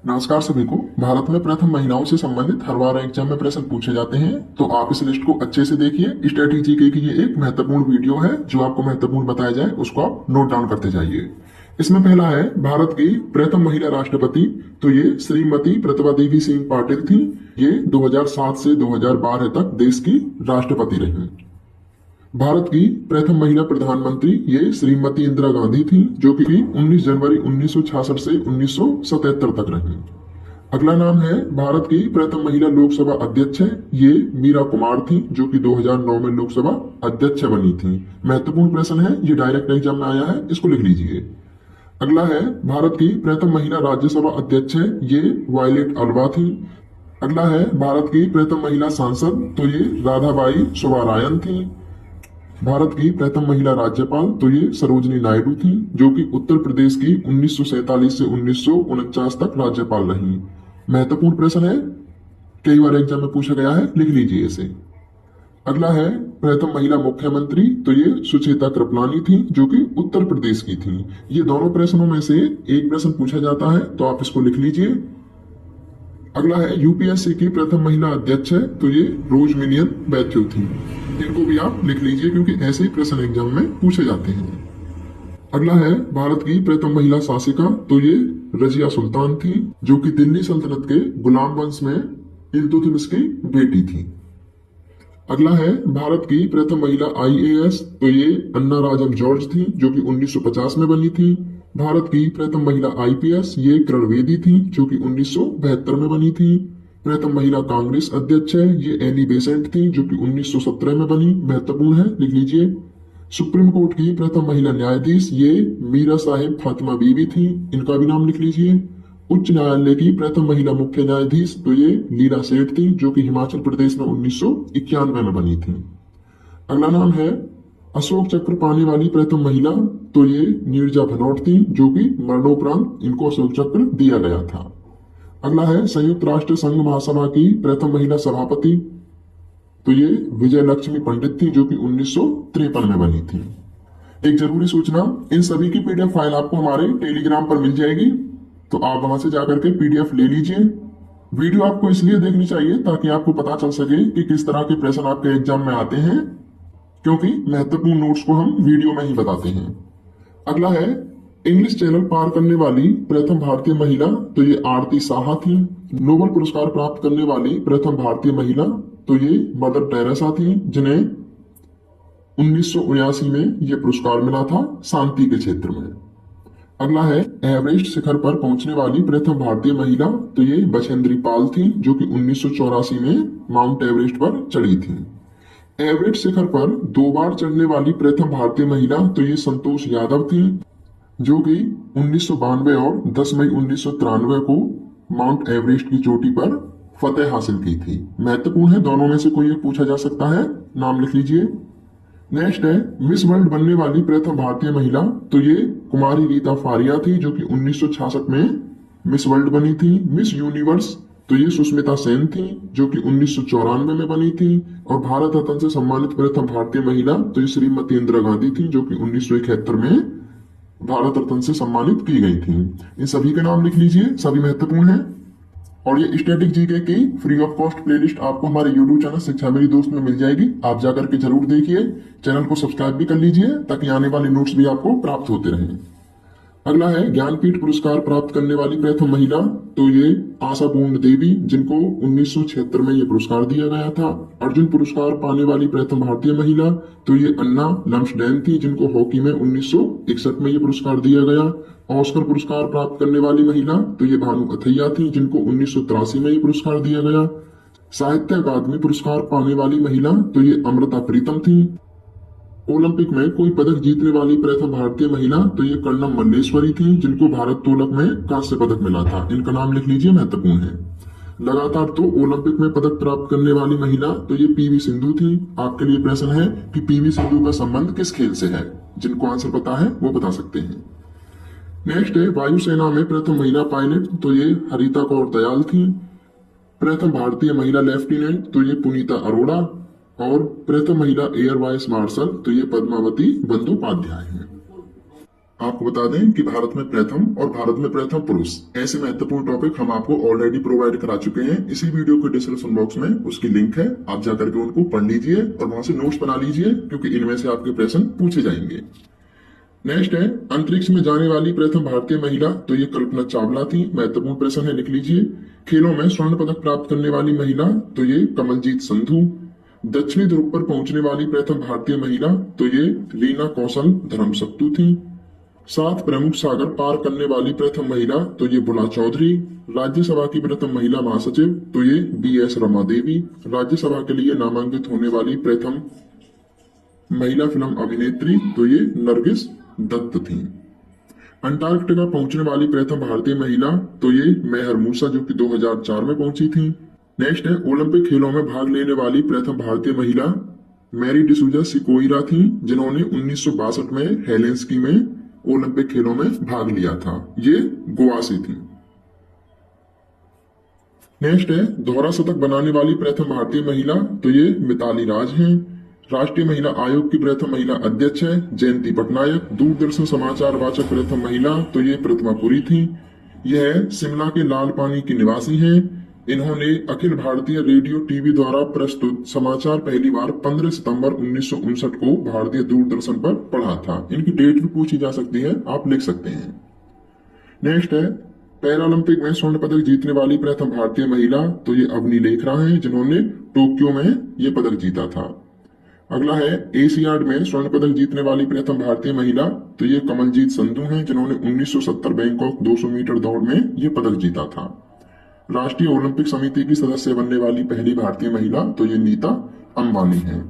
नमस्कार सभी को। भारत में प्रथम महिलाओं से संबंधित हर बार एग्जाम में प्रश्न पूछे जाते हैं, तो आप इस लिस्ट को अच्छे से देखिए। स्ट्रेटेजी के ये एक महत्वपूर्ण वीडियो है। जो आपको महत्वपूर्ण बताया जाए उसको आप नोट डाउन करते जाइए। इसमें पहला है भारत की प्रथम महिला राष्ट्रपति, तो ये श्रीमती प्रतिभा देवी सिंह पाटिल थी। ये 2007 से 2012 तक देश की राष्ट्रपति रही। भारत की प्रथम महिला प्रधानमंत्री ये श्रीमती इंदिरा गांधी थी, जो कि 19 जनवरी 1966 से 1977 तक रही। अगला नाम है भारत की प्रथम महिला लोकसभा अध्यक्ष है, ये मीरा कुमार थी, जो कि 2009 में लोकसभा अध्यक्ष बनी थी। महत्वपूर्ण प्रश्न है, ये डायरेक्ट एग्जाम में आया है, इसको लिख लीजिए। अगला है भारत की प्रथम महिला राज्यसभा अध्यक्ष है, ये वायलेट अल्वा थी। अगला है भारत की प्रथम महिला सांसद, तो ये राधाबाई सुब्बारायन थी। भारत की प्रथम महिला राज्यपाल, तो ये सरोजनी नायडू थी, जो कि उत्तर प्रदेश की 1947 से 1949 तक राज्यपाल रही। महत्वपूर्ण प्रश्न है, कई बार एग्जाम में पूछा गया है, लिख लीजिए इसे। अगला है प्रथम महिला मुख्यमंत्री, तो ये सुचेता कृपलानी थी, जो कि उत्तर प्रदेश की थी। ये दोनों प्रश्नों में से एक प्रश्न पूछा जाता है, तो आप इसको लिख लीजिए। अगला है यूपीएससी की प्रथम महिला अध्यक्ष है, तो ये रोजमेलियन मैथ्यू थी। इनको भी आप लिख लीजिए, क्योंकि ऐसे ही प्रश्न एग्जाम में पूछे जाते हैं। अगला है भारत की प्रथम महिला शासिका, तो ये रजिया सुल्तान थी, जो कि दिल्ली सल्तनत के गुलाम वंश में इल्तुतमिश की बेटी थी। अगला है भारत की प्रथम महिला आईएएस, तो ये अन्ना राजम जॉर्ज थी, जो कि 1950 में बनी थी। भारत की प्रथम महिला आईपीएस ये किरण थी, जो कि 1972 में बनी थी। प्रथम महिला कांग्रेस अध्यक्ष है, ये एनी बेसेंट थी, जो कि 1917 में बनी। महत्वपूर्ण है, लिख लीजिए। सुप्रीम कोर्ट की प्रथम महिला न्यायाधीश ये मीरा साहिब फातिमा बीबी थी, इनका भी नाम लिख लीजिए। उच्च न्यायालय की प्रथम महिला मुख्य न्यायाधीश, तो ये लीला सेठ थी, जो कि हिमाचल प्रदेश में 1991 में बनी थी। अगला नाम है अशोक चक्र पाने वाली प्रथम महिला, तो ये नीरजा भनोट थी, जो कि मरणोपरांत इनको अशोक चक्र दिया गया था। अगला है संयुक्त राष्ट्र संघ महासभा की प्रथम महिला सभापति, तो ये विजय लक्ष्मी पंडित थी, जो कि 1953 में बनी थी। एक जरूरी सूचना, इन सभी की पीडीएफ फाइल आपको हमारे टेलीग्राम पर मिल जाएगी, तो आप वहां से जाकर के पीडीएफ ले लीजिए। वीडियो आपको इसलिए देखनी चाहिए ताकि आपको पता चल सके कि किस तरह के प्रश्न आपके एग्जाम में आते हैं, क्योंकि महत्वपूर्ण नोट्स को हम वीडियो में ही बताते हैं। अगला है इंग्लिश चैनल पार करने वाली प्रथम भारतीय महिला, तो ये आरती साहा थी। नोबेल पुरस्कार प्राप्त करने वाली प्रथम भारतीय महिला, तो ये मदर टेरेसा थी, जिन्हें 1979 में ये पुरस्कार मिला था शांति के क्षेत्र में। अगला है एवरेस्ट शिखर पर पहुंचने वाली प्रथम भारतीय महिला, तो ये बछेंद्री पाल थी, जो कि 1984 में माउंट एवरेस्ट पर चढ़ी थी। एवरेस्ट शिखर पर 2 बार चढ़ने वाली प्रथम भारतीय महिला, तो ये संतोष यादव थी, जो कि 1992 और 10 मई 1993 को माउंट एवरेस्ट की चोटी पर फतेह हासिल की थी। महत्वपूर्ण है, दोनों में से कोई एक पूछा जा सकता है, नाम लिख लीजिए। नेक्स्ट है मिस वर्ल्ड बनने वाली प्रथम भारतीय महिला, तो ये कुमारी रीता फारिया थी, जो कि 1966 में मिस वर्ल्ड बनी थी। मिस यूनिवर्स, तो ये सुष्मिता सेन थी, जो कि 1994 में बनी थी। और भारत रत्न से सम्मानित प्रथम भारतीय महिला, तो ये श्रीमती इंदिरा गांधी थी, जो कि 1971 में भारत रत्न से सम्मानित की गई थी। इन सभी के नाम लिख लीजिए, सभी महत्वपूर्ण हैं। और ये स्टैटिक जीके की फ्री ऑफ कॉस्ट प्लेलिस्ट आपको हमारे यूट्यूब चैनल शिक्षा मेरी दोस्त में मिल जाएगी। आप जाकर के जरूर देखिए, चैनल को सब्सक्राइब भी कर लीजिए, ताकि आने वाले नोट्स भी आपको प्राप्त होते रहें। अगला है ज्ञानपीठ पुरस्कार प्राप्त करने वाली प्रथम महिला, तो ये आशा पूर्ण देवी, जिनको 1976 में ये पुरस्कार दिया गया था। अर्जुन पुरस्कार पाने वाली प्रथम भारतीय महिला, तो ये अन्ना लम्सडेन थी, जिनको हॉकी में 1961 में ये पुरस्कार दिया गया। ऑस्कर पुरस्कार प्राप्त करने वाली महिला, तो ये भानु अथैया थी, जिनको 1983 में ये पुरस्कार दिया गया। साहित्य अकादमी पुरस्कार पाने वाली महिला, तो ये अमृता प्रीतम थी। ओलंपिक में कोई पदक जीतने वाली प्रथम भारतीय महिला, तो ये कर्णम मल्लेश्वरी थी, जिनको भारोत्तोलक में कांस्य पदक मिला था। इनका नाम लिख लीजिए, महत्वपूर्ण है। लगातार 2 ओलंपिक में पदक प्राप्त करने वाली महिला, तो ये पीवी सिंधु थी। आपके लिए प्रश्न है कि पीवी सिंधु का संबंध किस खेल से है, जिनको आंसर पता है वो बता सकते हैं। नेक्स्ट है वायुसेना में प्रथम महिला पायलट, तो ये हरिता कौर दयाल थी। प्रथम भारतीय महिला लेफ्टिनेंट, तो ये पुनीता अरोड़ा। और प्रथम महिला एयर वाइस मार्शल, तो ये पद्मावती बंदोपाध्याय हैं। आपको बता दें कि भारत में प्रथम और भारत में प्रथम पुरुष ऐसे महत्वपूर्ण टॉपिक हम आपको ऑलरेडी प्रोवाइड करा चुके हैं। इसी वीडियो के डिस्क्रिप्शन बॉक्स में उसकी लिंक है, आप जाकर के उनको पढ़ लीजिए और वहां से नोट्स बना लीजिए, क्योंकि इनमें से आपके प्रश्न पूछे जाएंगे। नेक्स्ट है अंतरिक्ष में जाने वाली प्रथम भारतीय महिला, तो ये कल्पना चावला थी। महत्वपूर्ण प्रश्न है, लिख लीजिए। खेलों में स्वर्ण पदक प्राप्त करने वाली महिला, तो ये कमलजीत संधू। दक्षिणी ध्रुव पर पहुंचने वाली प्रथम भारतीय महिला, तो ये रीना कौशल धर्मसत्तू थी। 7 प्रमुख सागर पार करने वाली प्रथम महिला, तो ये बुला चौधरी। राज्यसभा की प्रथम महिला महासचिव, तो ये BS रमा देवी। राज्यसभा के लिए नामांकित होने वाली प्रथम महिला फिल्म अभिनेत्री, तो ये नरगिस दत्त थी। अंटार्कटिका पहुंचने वाली प्रथम भारतीय महिला, तो ये मेहर मूसा, जो कि 2004 में पहुंची थी। नेक्स्ट है ओलंपिक खेलों में भाग लेने वाली प्रथम भारतीय महिला मैरी डिसूजा सिकोइरा थी, जिन्होंने 1962 में हेलेंस्की में ओलंपिक खेलों में भाग लिया था। ये गोवा से थी। नेक्स्ट है दोहरा शतक बनाने वाली प्रथम भारतीय महिला, तो ये मिताली राज हैं। राष्ट्रीय महिला आयोग की प्रथम महिला अध्यक्ष है जयंती पटनायक। दूरदर्शन समाचार वाचक प्रथम महिला, तो ये प्रतिमा पुरी थी। यह शिमला के लाल पानी की निवासी हैं। इन्होंने अखिल भारतीय रेडियो टीवी द्वारा प्रस्तुत समाचार पहली बार 15 सितंबर 1959 को भारतीय दूरदर्शन पर पढ़ा था। इनकी डेट भी पूछी जा सकती है, आप लिख सकते हैं। नेक्स्ट है पैरालंपिक में स्वर्ण पदक जीतने वाली प्रथम भारतीय महिला, तो ये अवनी लेखरा हैं, जिन्होंने टोक्यो में ये पदक जीता था। अगला है एशियाड में स्वर्ण पदक जीतने वाली प्रथम भारतीय महिला, तो ये कमलजीत संधू हैं, जिन्होंने 1970 बैंकॉक 200 मीटर दौड़ में ये पदक जीता था। राष्ट्रीय ओलंपिक समिति की सदस्य बनने वाली पहली भारतीय महिला, तो ये नीता अंबानी है।